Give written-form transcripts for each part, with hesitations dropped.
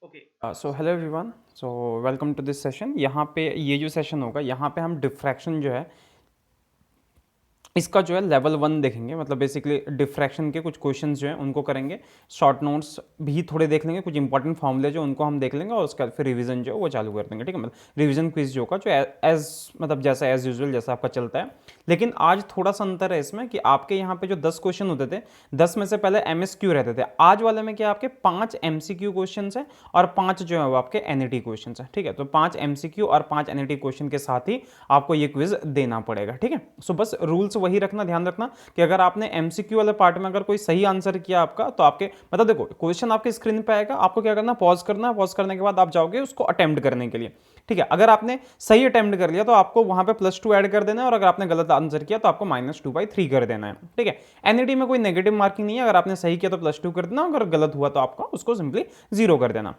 Okay so hello everyone. So welcome to this session. यहाँ पे ये जो सेशन होगा यहाँ पे हम डिफ्रैक्शन जो है इसका जो है लेवल 1 देखेंगे। मतलब बेसिकली डिफ्रैक्शन के कुछ क्वेश्चंस जो हैं उनको करेंगे। शॉर्ट नोट्स भी थोड़े देख लेंगे, कुछ इंपॉर्टेंट फॉर्मूले जो उनको हम देख लेंगे और उसके बाद फिर रिवीजन जो है वो चालू कर देंगे। ठीक है, मतलब रिवीजन क्विज जो होगा जो एज मतलब जैसा एज यूजुअल जैसा आपका चलता है। लेकिन आज थोड़ा सा अंतर है इसमें कि आपके यहाँ पे जो 10 क्वेश्चन होते थे, 10 में से पहले एमएसक्यू रहते थे। आज वाले में क्या आपके 5 एमसीक्यू क्वेश्चन है और 5 जो है वो आपके एनईटी क्वेश्चन है। ठीक है, तो 5 एमसीक्यू और 5 एनईटी क्वेश्चन के साथ ही आपको ये क्विज देना पड़ेगा। ठीक है, सो बस रूल्स वही रखना, ध्यान रखना कि अगर आपने एमसीक्यू वाले पार्ट में अगर कोई सही आंसर किया आपका, तो आपके मतलब देखो क्वेश्चन आपके स्क्रीन पे आएगा, आपको क्या करना, पॉज करना, पॉज करने के बाद आप जाओगे उसको अटेम्प्ट करने के लिए। ठीक है, अगर आपने सही अटेम्प्ट कर लिया तो आपको वहां पे +2 ऐड कर देना है और अगर आपने गलत आंसर किया तो आपको -2/3 कर देना है। ठीक है, एनईटी में कोई नेगेटिव मार्किंग नहीं है, अगर आपने सही किया तो +2 कर देना, अगर गलत हुआ तो आपका उसको सिंपली 0 कर देना।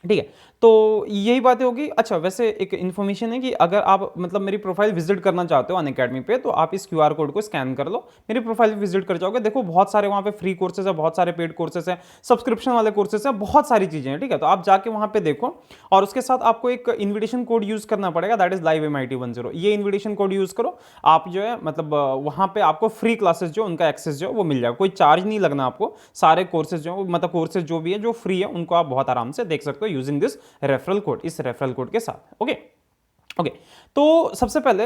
ठीक है, तो यही बातें होगी। अच्छा, वैसे एक इन्फॉर्मेशन है कि अगर आप मतलब मेरी प्रोफाइल विजिट करना चाहते हो अनअकैडमी पे, तो आप इस क्यूआर कोड को स्कैन कर लो, मेरी प्रोफाइल विजिट कर जाओगे। देखो बहुत सारे वहाँ पे फ्री कोर्सेज है, बहुत सारे पेड कोर्सेज है, सब्सक्रिप्शन वाले कोर्सेज है, बहुत सारी चीज़ें हैं। ठीक है, तो आप जाके वहाँ पे देखो और उसके साथ आपको एक इन्विटेशन कोड यूज़ करना पड़ेगा, दैट इज लाइव MIT10। ये इन्विटेशन कोड यूज़ करो, आप जो है मतलब वहाँ पे आपको फ्री क्लासेस जो उनका एक्सेस जो वो मिल जाएगा, कोई चार्ज नहीं लगना आपको। सारे कोर्सेज जो मतलब कोर्सेज जो भी है जो फ्री है उनको आप बहुत आराम से देख सकते हो यूजिंग दिस रेफरल कोड, इस रेफरल कोड के साथ। ओके ओके, तो सबसे पहले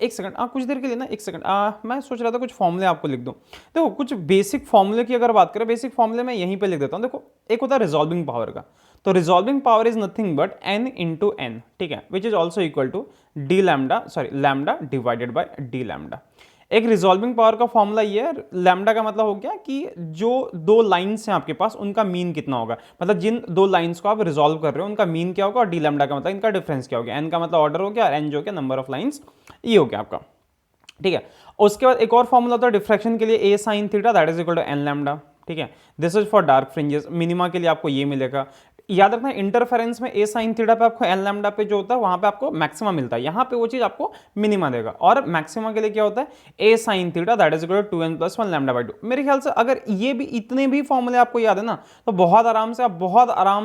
एक सेकंड कुछ देर के लिए ना, एक सेकंड मैं सोच रहा था कुछ फॉर्मूले आपको लिख दूं। देखो कुछ बेसिक फॉर्मूले की अगर बात करें, बेसिक फॉर्मूले मैं यहीं पे लिख देता हूं। देखो एक होता है रिजॉल्विंग पावर का, तो resolving power is nothing but n into N. ठीक है, which is also equal to d lambda, sorry lambda divided by d lambda. एक रिजॉल्विंग पावर का फॉर्मूला ये है, लैम्डा का मतलब हो गया कि जो दो लाइंस हैं आपके पास उनका मीन कितना होगा, मतलब जिन दो लाइंस को आप रिजॉल्व कर रहे हो उनका मीन क्या होगा, और डी लैम्डा का मतलब इनका डिफरेंस क्या हो गया। एन का मतलब ऑर्डर हो गया और एन जो क्या नंबर ऑफ लाइंस, ये हो गया आपका। ठीक है, उसके बाद एक और फॉर्मूला होता है डिफ्रैक्शन के लिए, a sine theta that is equal to n lambda. ठीक है, this is for dark fringes, minima के लिए आपको ये मिलेगा। याद रखना इंटरफेरेंस में ए साइन थीटा पे आपको एन लैम्डा पे जो होता है वहां पे आपको मैक्सिमा मिलता है, यहां पे वो चीज आपको मिनिमा देगा। और मैक्सिमा के लिए क्या होता है, a sine theta that is equal to 2n+1 lambda by 2। मेरे ख्याल से अगर ये भी इतने भी फॉर्मूले आपको याद है ना, तो बहुत आराम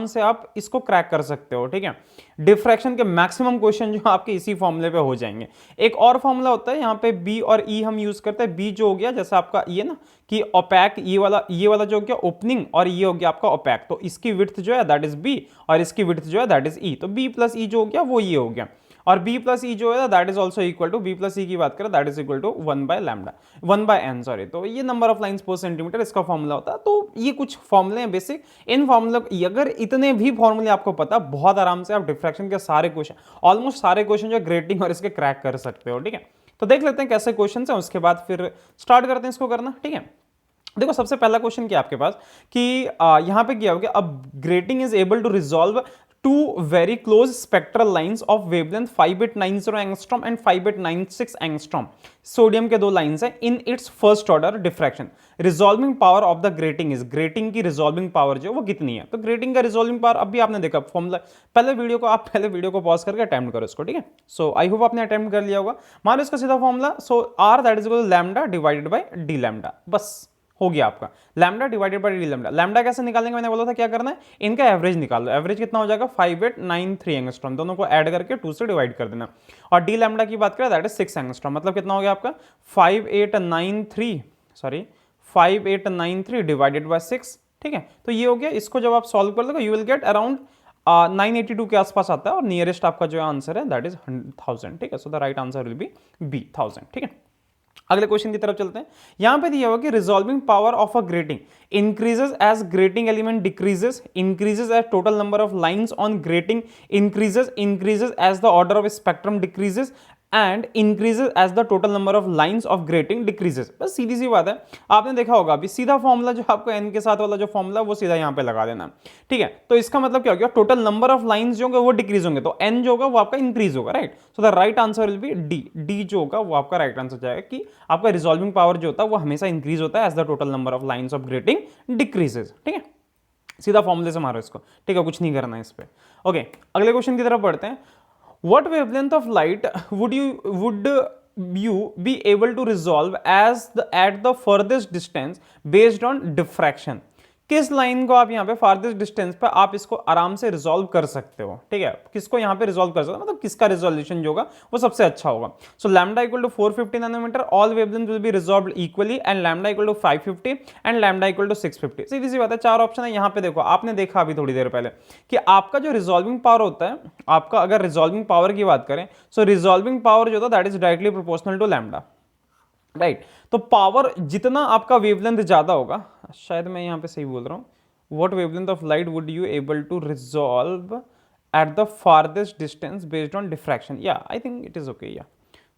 से आप इसको क्रैक कर सकते हो। ठीक है, डिफ्रैक्शन के मैक्सिमम क्वेश्चन जो आपके इसी फॉर्मूले पे हो जाएंगे। एक और फॉर्मूला होता है यहाँ पे बी और ई हम यूज करते हैं। बी जो हो गया जैसे आपका ये ना कि ओपैक, ये वाला जो हो गया ओपनिंग, और ये हो गया आपका ओपैक, तो इसकी विड्थ जो है दैट इज बी और इसकी विड्थ जो है दैट इज ई। तो बी प्लस ई जो हो गया वो ये हो गया, और b प्लस ई जो है that is also equal to, b plus e की बात करें दैट इज इक्वल टू 1/लैम्डा, 1/n सॉरी। तो ये number of lines per centimetre इसका फॉर्मूला होता है। तो ये कुछ फॉर्मूले हैं बेसिक, इन फॉर्मूले अगर इतने भी फॉर्मूले आपको पता, बहुत आराम से आप डिफ्रैक्शन के सारे क्वेश्चन, ऑलमोस्ट सारे क्वेश्चन जो ग्रेटिंग और इसके क्रैक कर सकते हो। ठीक है, तो देख लेते हैं कैसे क्वेश्चन है, उसके बाद फिर स्टार्ट करते हैं इसको करना। ठीक है, देखो सबसे पहला क्वेश्चन क्या आपके पास कि यहां पे क्या हो गया, अब grating is able to resolve two very close spectral lines of wavelength 5890 angstrom and 5896 angstrom, sodium के दो लाइंस हैं in its first order diffraction. Resolving power of the grating is, grating की रिजॉल्विंग पावर जो वो कितनी है। तो grating का रिजॉल्विंग पावर अभी आपने देखा फॉर्मूला, पहले वीडियो को पॉज करके अटेम्प्ट करो इसको। ठीक है, सो आई होप आपने अटेम्प्ट कर लिया होगा। मान लो इसका सीधा formula, so R that is equal to lambda divided by d lambda, बस हो गया आपका lambda divided by d lambda. Lambda कैसे निकालेंगे, मैंने बोला था क्या करना है, इनका एवरेज निकाल लो। एवरेज कितना हो जाएगा 5893 एंगस्ट्रॉम, दोनों को ऐड करके 2 से डिवाइड कर देना। और डी लैम्डा की बात करें दैट इज 6 एंगस्ट्रॉम, मतलब कितना हो गया आपका 5893 डिवाइडेड बाय 6। ठीक है, तो ये हो गया। इसको जब आप सॉल्व कर दोगे यू विल गेट अराउंड 982 के आसपास आता है, और नियरेस्ट आपका जो आंसर है दैट इज 1000। ठीक है, so the right answer will be B 1000। ठीक है, अगले क्वेश्चन की तरफ चलते हैं। यहां पे दिया हुआ कि resolving power of a grating increases as grating element decreases, increases as total number of lines on grating increases as the order of spectrum decreases and increases as the total number of lines of grating decreases. बस सीधी सी बात है, आपने देखा होगा अभी सीधा फॉर्मूला जो आपको एन के साथ वाला जो फॉर्मूला वो सीधा यहां पे लगा देना। ठीक है, तो इसका मतलब क्या हो गया, टोटल नंबर ऑफ लाइंस जो होंगे वो डिक्रीज होंगे, तो एन जो होगा वो आपका इंक्रीज होगा, right. So the right answer will B D. D जो होगा वो आपका राइट आंसर जाएगा कि आपका रिजॉल्विंग पावर जो होता है वो हमेशा इंक्रीज होता है as the total number of lines of grating decreases. ठीक है, सीधा फॉर्मूले से मारो इसको। ठीक है, कुछ नहीं करना है इस पे। ओके, अगले क्वेश्चन की तरफ बढ़ते हैं। What wavelength of light would you be able to resolve at the furthest distance based on diffraction? किस लाइन को आप यहाँ पे फारदेस्ट डिस्टेंस पे आप इसको आराम से रिजॉल्व कर सकते हो, ठीक है, किसको यहाँ पे रिजॉल्व कर सकते हो, मतलब किसका रिजोल्यूशन जो होगा वो सबसे अच्छा होगा। So lambda equal to 450 nanometre, all wavelength will be resolved equally and lambda equal to 550 and lambda equal to 650। सीधी सी बात है, चार ऑप्शन है यहाँ पे। देखो आपने देखा अभी थोड़ी देर पहले कि आपका जो रिजॉल्विंग पावर होता है, आपका अगर रिजॉल्विंग पावर की बात करें, सो रिजॉल्विंग पावर जो होता है that is directly proportional to lambda, right. तो पावर जितना आपका वेवलेंथ ज्यादा होगा, शायद मैं यहां पे सही बोल रहा हूं, what wavelength of light would you able to resolve at the farthest distance based on diffraction, yeah I think it is okay, yeah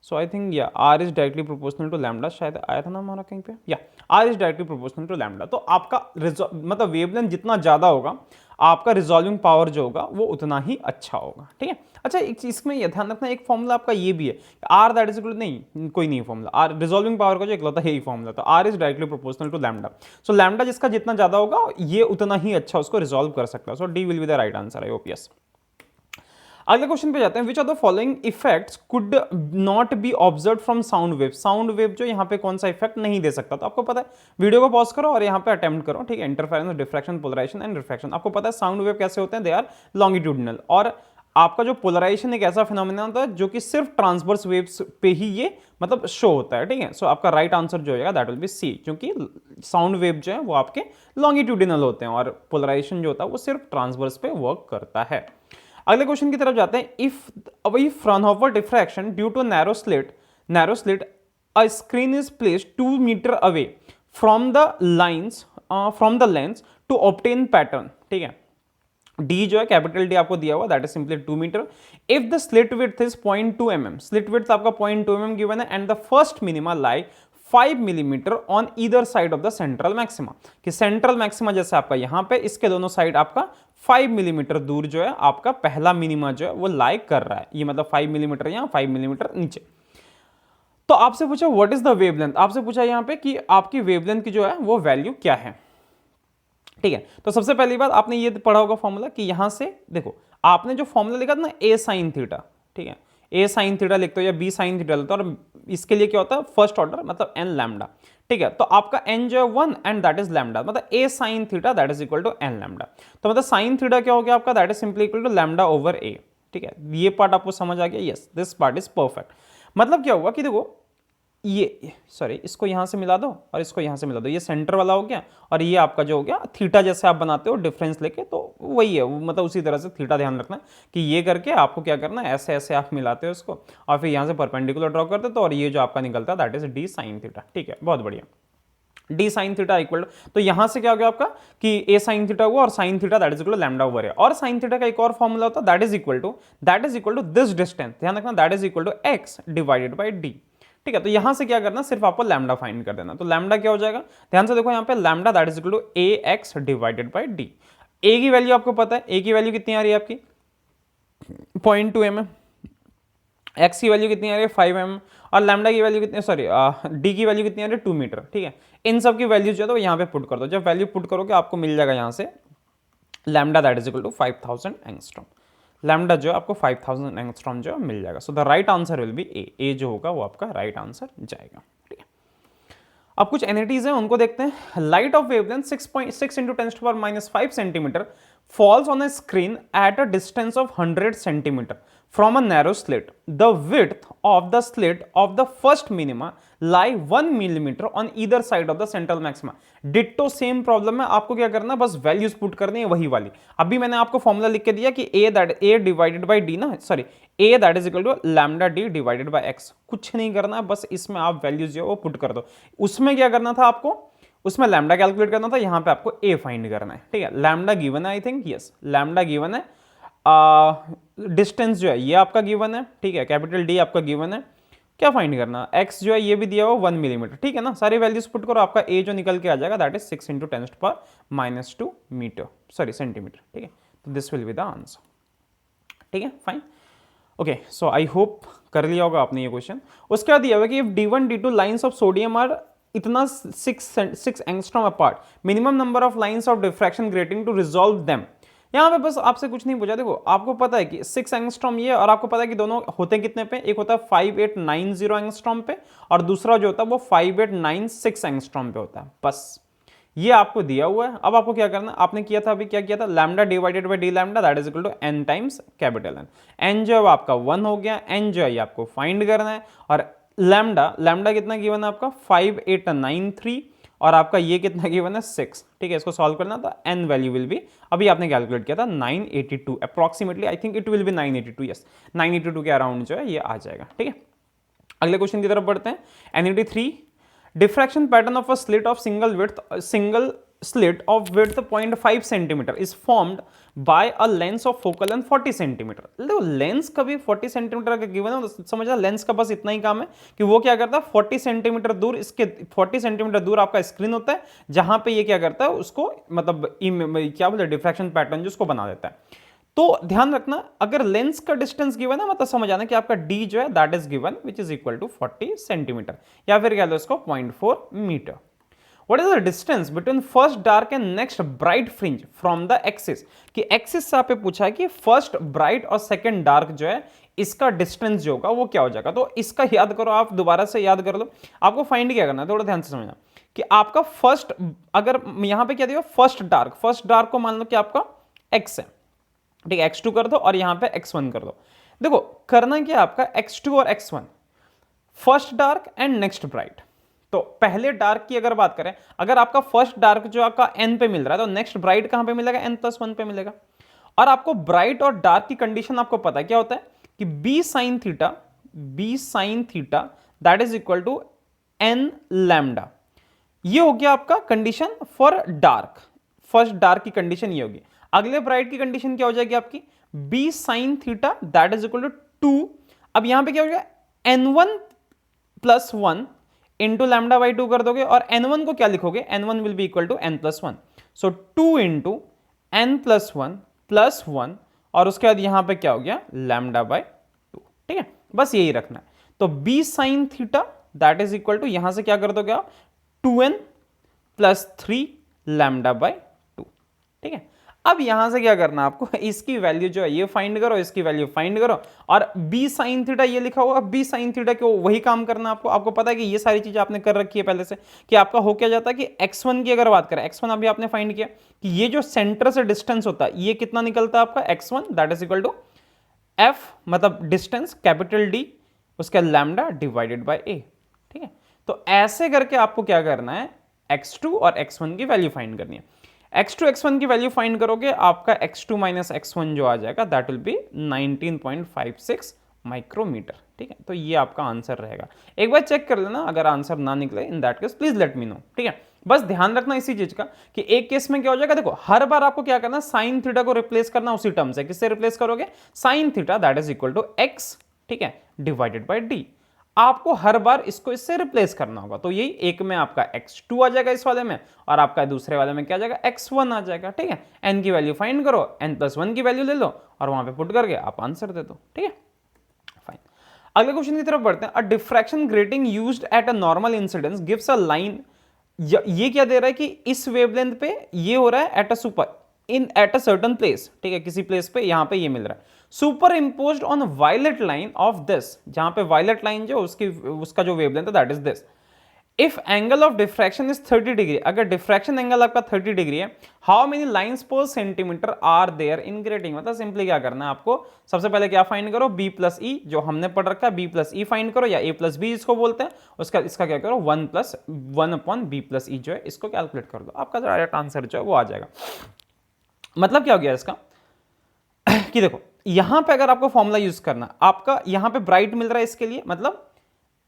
so I think yeah R is directly proportional to lambda, शायद आया था ना हमारा कहीं पे, yeah R is directly proportional to lambda. तो आपका मतलब वेवलेंथ जितना ज्यादा होगा, आपका रिजॉल्विंग पावर जो होगा वो उतना ही अच्छा होगा, ठीक है। अच्छा, एक चीज में ये ध्यान रखना, एक फॉर्मूला आपका ये भी है, R that is equal to, नहीं कोई नहीं फॉर्मूला, आर रिजॉल्विंग पावर का जो इकलौता है यही फॉर्मूला, तो R is directly proportional to lambda. So lambda जिसका जितना ज्यादा होगा ये उतना ही अच्छा उसको रिजॉल्व कर सकता है। So D will be the right answer, I hope yes. अगले क्वेश्चन पे जाते हैं, which are the following effects could not be observe from sound wave. Sound wave जो यहाँ पे कौन सा इफेक्ट नहीं दे सकता, तो आपको पता है, वीडियो को पॉज करो और यहाँ पे अटेम्प्ट करो, ठीक है। Interference, diffraction, polarisation and refraction. आपको पता है साउंड वेव कैसे होते हैं, दे आर लॉन्गिट्यूडिनल, और आपका जो पोलराइजेशन एक ऐसा फिनोमिना होता है जो कि सिर्फ ट्रांसवर्स वेव्स पे ही ये मतलब शो होता है, ठीक है। सो आपका राइट आंसर जो होगा दैट विल बी सी, क्योंकि साउंड वेव जो है वो आपके लॉन्गिट्यूडिनल होते हैं और पोलराइजेशन जो होता है वो सिर्फ ट्रांसवर्स पे वर्क करता है। अगले क्वेश्चन की तरफ जाते हैं, if Fraunhofer diffraction due to narrow slit a screen is placed 2 metre away from the lens to obtain pattern, ठीक है। डी जो है कैपिटल डी आपको दिया हुआ, that is simply 2 metre. If the slit width is 0.2 mm, slit width आपका 0.2 mm given है, and the first minima lie 5 millimetre on either side of the central maxima, कि सेंट्रल मैक्सिमा जैसे आपका यहां पे, इसके दोनों साइड आपका 5 मिलीमीटर दूर जो है आपका पहला मिनिमा जो है वो लाई कर रहा है, ये मतलब 5 मिलीमीटर यहां, 5 मिलीमीटर नीचे। तो आपसे पूछा व्हाट इज द वेवलेंथ, आपसे पूछा यहां पे कि आपकी वेवलेंथ की जो है वो वैल्यू क्या है, ठीक है। तो सबसे पहली बात आपने ये पढ़ा होगा फॉर्मूला कि यहां से देखो, आपने जो फॉर्मूला लिखा था ना ए साइन थीटा, ठीक है, ए साइन थीटा लिखते हो या बी साइन थीटा लिखते हो, और इसके लिए क्या होता है फर्स्ट ऑर्डर, मतलब एन लैम्डा, ठीक है। तो आपका एन जो है 1 एंड दैट इज लैम्डा, मतलब a sine theta that is equal to n lambda. तो मतलब साइन थीटा क्या हो गया आपका, that is simply equal to lambda over a, ठीक है। ये पार्ट आपको समझ आ गया, yes this part is perfect. मतलब क्या हुआ कि देखो ये, सॉरी, इसको यहां से मिला दो और इसको यहां से मिला दो, ये सेंटर वाला हो गया, और ये आपका जो हो गया थीटा जैसे आप बनाते हो डिफरेंस लेके, तो वही है मतलब उसी तरह से थीटा ध्यान रखना कि ये करके आपको क्या करना है, ऐसे ऐसे आप मिलाते हो इसको और फिर यहां से परपेंडिकुलर ड्रॉ करते हो, तो और ये जो आपका निकलता है that is D sine theta, ठीक है, बहुत बढ़िया। डी साइन थीटा इक्वल, तो यहां से क्या हो गया आपका कि ए साइन थीटा हुआ और sine theta that is equal to lambda over a, और साइन थीटा का एक और फॉर्मूला होता है that is equal to this distance, ध्यान रखना, that is equal to x divided by d, ठीक है। तो यहां से क्या करना, सिर्फ आपको लैम्डा फाइंड कर देना। तो लैम्डा क्या हो जाएगा, ध्यान से देखो यहां पे lambda that is equal to a x divided by d. A की वैल्यू आपको पता है, ए की वैल्यू कितनी आ रही है आपकी 0.2 mm, एक्स की वैल्यू कितनी आ रही है 5 mm, और लैम्डा की वैल्यू कितनी, सॉरी डी की वैल्यू कितनी आ रही है 2 मीटर, ठीक है। इन सब की वैल्यू जो है तो यहाँ पे पुट कर दो, जब वैल्यू पुट करोगे आपको मिल जाएगा यहाँ से lambda that is equal to 5000 angstrom, lambda जो है आपको 5000 एंगस्ट्रॉम जो मिल जाएगा। So the right answer will be a जो होगा वो आपका राइट आंसर जाएगा, ठीक है। अब कुछ एनएटीज हैं उनको देखते हैं। Light of wavelength 6.6 into 10⁻⁵ centimetre falls on a screen at a distance of 100 centimeter from a narrow slit. The width of the slit of the first minima lie 1 millimeter on either side of the central maxima. Ditto same problem है, आपको क्या करना है बस values put करनी है वही वाली। अभी मैंने आपको फॉर्मूला लिख के दिया कि a डिवाइडेड बाई डी ना, sorry a that is equal to lambda D divided by x, कुछ नहीं करना है, बस इसमें आप वैल्यूज जो है वो पुट कर दो। उसमें क्या करना था आपको, उसमें लैम्डा कैलकुलेट करना था, यहां पे आपको ए फाइंड करना है, ठीक है। लैम्डा गिवन है, I think yes lambda given है, डिस्टेंस जो है ये आपका गिवन है, ठीक है, कैपिटल डी आपका गिवन है, क्या फाइंड करना, एक्स जो है ये भी दिया हुआ 1 मिलीमीटर, ठीक है ना। सारी वैल्यूज पुट करो, आपका ए जो निकल के आ जाएगा that is 6 into 10⁻⁻² metre, sorry centimetre, ठीक है। तो this will be the answer, ठीक है, fine, okay. So I hope कर लिया होगा आपने ये क्वेश्चन। उसके बाद दिया हुआ कि if D1 D2 lines of sodium are इतना 6 angstrom apart, minimum number of lines of diffraction grating to resolve them. यहां पे बस आपसे कुछ नहीं पूछा, देखो आपको पता है कि 6 एंगस्ट्रॉम ये, और आपको पता है कि दोनों होते कितने पे, एक होता है 5890 एंगस्ट्रॉम पे और दूसरा जो होता है वो 5896 एंगस्ट्रॉम पे होता है। बस ये आपको दिया हुआ है। अब आपको क्या करना, आपने किया था, अभी क्या किया था, lambda divided by d lambda that is equal to n times capital N. N जो है आपका 1 हो गया, एन जो है ये आपको फाइंड करना है, और लैम्डा, लैम्डा कितना गिवन है आपका 5893, और आपका ये कितना गिवन है 6, ठीक है। इसको सॉल्व करना तो एन वैल्यू विल बी, अभी आपने कैलकुलेट किया था 982 approximately, I think it will be 982, yes 982 के अराउंड जो है ये आ जाएगा, ठीक है। अगले क्वेश्चन की तरफ बढ़ते हैं। NET3 diffraction pattern of a slit of single slit of width 0.5 centimeter is formed by a lens of focal length 40 centimeter। देखो लेंस का भी 40 सेंटीमीटर का गिवन है, तो समझना लेंस का बस इतना ही काम है कि वो क्या करता है 40 सेंटीमीटर दूर, इसके 40 सेंटीमीटर दूर आपका स्क्रीन होता है, जहां पे ये क्या करता है उसको मतलब क्या बोलते हैं डिफ्रैक्शन पैटर्न जो उसको बना देता है। तो ध्यान रखना, अगर लेंस का डिस्टेंस गिवन है मतलब समझ आना कि आपका d जो है that is given which is equal to 40 centimetre, या फिर कह लो इसको 0.4 metre. What is the distance between first dark and next bright fringe from the axis, कि एक्सिस से आपने पूछा है कि फर्स्ट ब्राइट और सेकंड डार्क जो है इसका डिस्टेंस जो होगा वो क्या हो जाएगा। तो इसका याद करो, आप दोबारा से याद कर लो। आपको फाइंड क्या करना है, थोड़ा ध्यान से समझना कि आपका फर्स्ट, अगर यहां पे क्या दिया फर्स्ट डार्क को मान लो कि आपका x है, ठीक है, x2 कर दो और यहां पे x1 कर दो। देखो करना क्या आपका x2 और x1 first dark and next bright. तो पहले डार्क की अगर बात करें, अगर आपका फर्स्ट डार्क जो आपका n पे मिल रहा है तो नेक्स्ट ब्राइट कहां पे मिलेगा, n+1 पे मिलेगा। और आपको ब्राइट और डार्क की कंडीशन आपको पता है क्या होता है कि b sin theta that is equal to n lambda. ये हो गया आपका condition for dark, first dark की कंडीशन ये होगी। अगले ब्राइट की कंडीशन क्या हो जाएगी आपकी b sin theta that is equal to 2। अब यहां पे क्या हो गया n1+1 इंटू लैम्डा बाई 2 कर दोगे, और n1 को क्या लिखोगे, n1 will be equal to n+1, so 2 into n+1+1, और उसके बाद यहां पे क्या हो गया लैम्डा बाई 2, ठीक है। बस यही रखना है। तो b sin theta that is equal to यहां से क्या कर दोगे आप 2n+3 लैम्डा बाई 2, ठीक है। अब यहां से क्या करना आपको, इसकी वैल्यू जो है ये फाइंड करो, इसकी वैल्यू फाइंड करो, और b sin थीटा ये लिखा हुआ, b sin थीटा को वही काम करना आपको। आपको पता है कि ये सारी चीजें आपने कर रखी है पहले से, कि आपका हो क्या जाता है कि x1 की अगर बात करें, x1 अभी आपने फाइंड किया कि ये जो सेंटर से डिस्टेंस होता है ये कितना निकलता है आपका x1 that is equal to f मतलब डिस्टेंस कैपिटल D उसका लैम्डा डिवाइडेड बाय a, ठीक है। तो ऐसे करके आपको क्या करना है x2 और x1 की वैल्यू फाइंड करनी है। x2 x1 की वैल्यू फाइंड करोगे, आपका x2 माइनस x1 जो आ जाएगा दैट विल बी 19.56 माइक्रोमीटर, ठीक है। तो ये आपका आंसर रहेगा। एक बार चेक कर लेना, अगर आंसर ना निकले in that case please let me know, ठीक है। बस ध्यान रखना इसी चीज का कि एक केस में क्या हो जाएगा, देखो हर बार आपको क्या करना, साइन थीटा को रिप्लेस करना उसी टर्म से। किससे रिप्लेस करोगे, sine theta that is equal to x, ठीक है, डिवाइडेड बाय d। आपको हर बार इसको इससे रिप्लेस करना होगा। तो यही एक में आपका x2 आ जाएगा इस वाले में, और आपका दूसरे वाले में क्या आ जाएगा x1 आ जाएगा, ठीक है। n की वैल्यू फाइंड करो, n+1 की वैल्यू ले लो और वहां पे पुट करके आप आंसर दे दो, ठीक है, फाइन। अगले क्वेश्चन की तरफ बढ़ते हैं। A diffraction grating used at a normal incidence gives a line, ये क्या दे रहा है कि इस वेवलेंथ पे ये हो रहा है एट अ सर्टेन प्लेस, ठीक है, किसी प्लेस पे यहां पे ये मिल रहा है superimposed on violet line of this, जहां पे वायलेट लाइन जो उसका जो वेवलेंथ है that is this. If angle of diffraction is 30 degree, अगर डिफ्रैक्शन एंगल आपका 30 डिग्री है, how many lines per centimetre are there in grating. मतलब सिंपली क्या करना है आपको, सबसे पहले क्या फाइंड करो, b प्लस ई जो हमने पढ़ रखा है, b प्लस ई फाइंड करो, या a प्लस बी इसको बोलते हैं, उसका इसका क्या करो 1+1/b प्लस ई जो है इसको कैलकुलेट कर दो, आपका डायरेक्ट आंसर जो है वो आ जाएगा। मतलब क्या हो गया इसका कि देखो यहां पे अगर आपको फॉर्मूला यूज करना, आपका यहां पे ब्राइट मिल रहा है इसके लिए, मतलब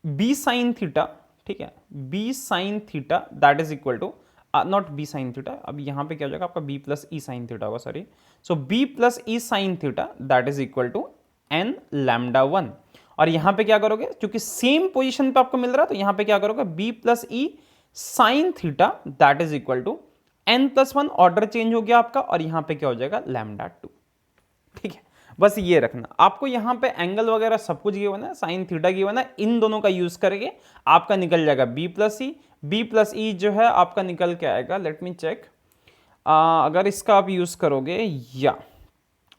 b sin थीटा, ठीक है, b sin theta that is equal to not b sin theta, अब यहां पे क्या हो जाएगा आपका b plus e sine theta होगा, sorry. So b plus e sine theta that is equal to n lambda 1, और यहां पे क्या करोगे, क्योंकि सेम पोजीशन पे आपको मिल रहा है तो यहां पे क्या करोगे b plus e sine theta that is equal to n+1, order change हो गया आपका, और यहां पे क्या हो जाएगा लैम्डा 2, ठीक है। बस ये रखना, आपको यहां पे एंगल वगैरह सब कुछ गिवन है, साइन थीटा गिवन है, इन दोनों का यूज करके आपका निकल जाएगा b प्लस ई जो है आपका निकल के आएगा, लेट मी चेक, अगर इसका आप यूज करोगे, या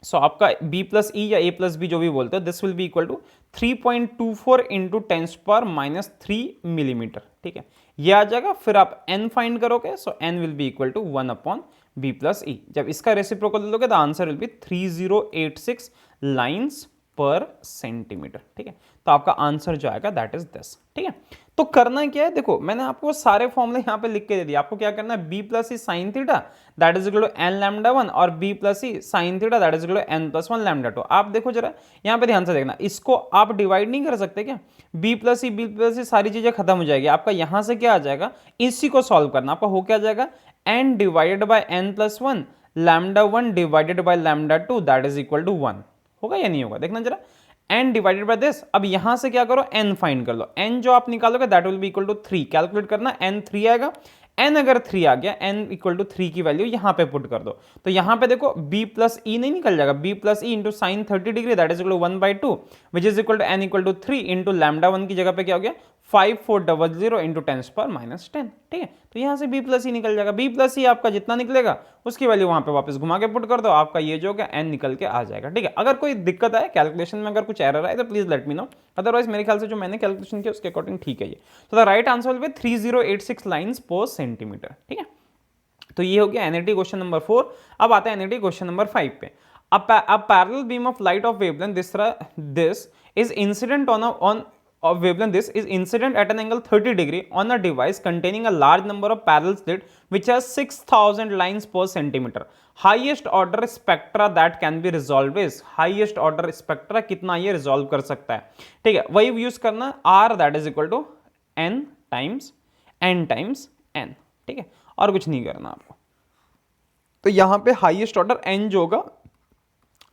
सो आपका b प्लस ई या a प्लस बी जो भी बोलते हो, this will be equal to 3.24 into 10⁻³ millimetre, ठीक है, ये आ जाएगा। फिर आप n फाइंड करोगे, so n will be equal to 1/b plus e. जब इसका रेसिप्रोकल लोगे तो answer will be 3086 lines per centimetre, ठीक है। तो आपका आंसर जो आएगा दैट इज दिस, ठीक है। तो करना क्या है, देखो मैंने आपको सारे फॉर्मूले यहाँ पे लिख के दे दिया। आपको क्या करना है, b plus e sine theta that is equal to n lambda 1 और b plus e sine theta that is equal to n plus 1 lambda 2। आप देखो जरा यहाँ पे ध्यान से देखना, इसको आप डिवाइड नहीं कर सकते क्या, b प्लस ई सारी चीजें खत्म हो जाएगी। आपका यहाँ से क्या आ जाएगा, इसी को सॉल्व करना। आपका हो क्या जाएगा, n divided by n plus 1 lambda 1 divided by lambda 2 that is equal to 1। होगा या नहीं होगा, देखना जरा, n डिवाइडेड बाय दिस। अब यहां से क्या करो, n फाइंड कर लो। n जो आप निकालोगे that will be equal to 3। Calculate करना, n 3 आएगा। n अगर 3 आ गया, n इक्वल टू 3 की वैल्यू यहां पे पुट कर दो। तो यहां पे देखो b प्लस ई नहीं निकल जाएगा, b plus e into sine 30 degree that is equal to 1/2 which is equal to n equal to 3 into lambda 1 की जगह पे क्या हो गया 5400 इंटू 10⁻10, ठीक है। तो यहां से b प्लस ई निकल जाएगा। b प्लस ई आपका जितना निकलेगा उसकी वैल्यू वहां पे वापस घुमा के पुट कर दो, आपका ये जो है n निकल के आ जाएगा, ठीक है। अगर कोई दिक्कत आए कैलकुलेशन में, अगर कुछ एरर आए तो please let me know, otherwise मेरे ख्याल से जो मैंने कैलकुलेशन किया उसके अकॉर्डिंग ठीक है ये। तो the right answer will be 3086 lines per centimetre, ठीक है। तो ये हो गया एनईटी क्वेश्चन नंबर 4। अब आता है एनईटी क्वेश्चन नंबर 5 पे। A parallel beam of light of wavelength this is incident of wavelength this is incident at an angle 30 degree on a device containing a large number of parallel slit which has 6000 lines per centimeter. Highest order spectra that can be resolved is, highest order spectra कितना ये resolve कर सकता है, ठीक है। वही use करना R that is equal to n times n, ठीक है, और कुछ नहीं करना आपको। तो यहां पे हाईएस्ट ऑर्डर n जो होगा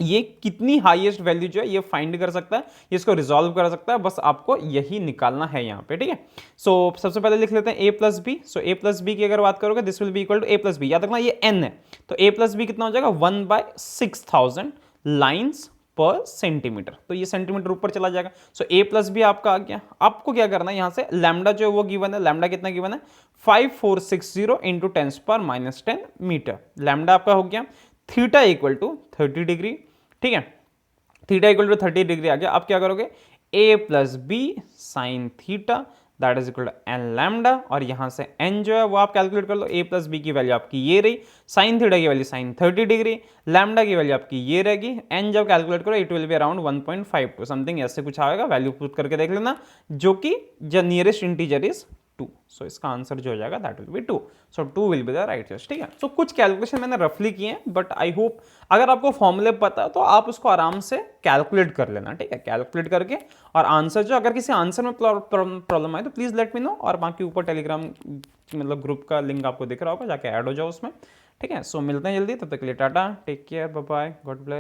ये कितनी हाईएस्ट वैल्यू जो है ये फाइंड कर सकता है, ये इसको रिजॉल्व कर सकता है, बस आपको यही निकालना है यहाँ पे, ठीक है। सो सबसे पहले लिख लेते हैं a plus b. So a plus b की अगर बात करोगे this will be equal to a plus b, याद रखना ये n है, तो a प्लस बी कितना हो जाएगा 1/6000 लाइन्स पर सेंटीमीटर। तो ये सेंटीमीटर ऊपर चला जाएगा। सो a प्लस बी आपका आ गया। आपको क्या करना है, यहाँ से लैम्डा जो है वो गिवन है, लैम्डा कितना गिवन है 5460 इंटू 10⁻10 मीटर। लैम्डा आपका हो गया। थीटा इक्वल टू 30 डिग्री, ठीक है, थीटा इक्वल टू 30 डिग्री आ गया। आप क्या करोगे, a plus b sine theta that is equal to n lambda, और यहां से n जो है वो आप कैलकुलेट कर लो। a प्लस बी की वैल्यू आपकी ये रही, साइन थीटा की वैल्यू साइन 30 डिग्री, लैम्डा की वैल्यू आपकी ये रहेगी। n जब कैलकुलेट करो it will be around 1.52 something, ऐसे कुछ आएगा। वैल्यू पुट करके देख लेना, जो कि द नियरेस्ट इंटीजर इज 2। सो इसका आंसर जो हो जाएगा that will B 2। So 2 will be the right choice, ठीक है। सो कुछ कैलकुलेशन मैंने रफली किए हैं, बट आई होप अगर आपको फॉर्मूले पता है तो आप उसको आराम से कैलकुलेट कर लेना, ठीक है। कैलकुलेट करके और आंसर जो, अगर किसी आंसर में प्रॉब्लम आए तो प्लीज लेट मी नो, और बाकी ऊपर टेलीग्राम मतलब ग्रुप का लिंक आपको दिख रहा होगा, जाके ऐड हो जाओ उसमें, ठीक है। सो मिलते हैं जल्दी, तब तक के लिए tata, take care, bye bye, God bless.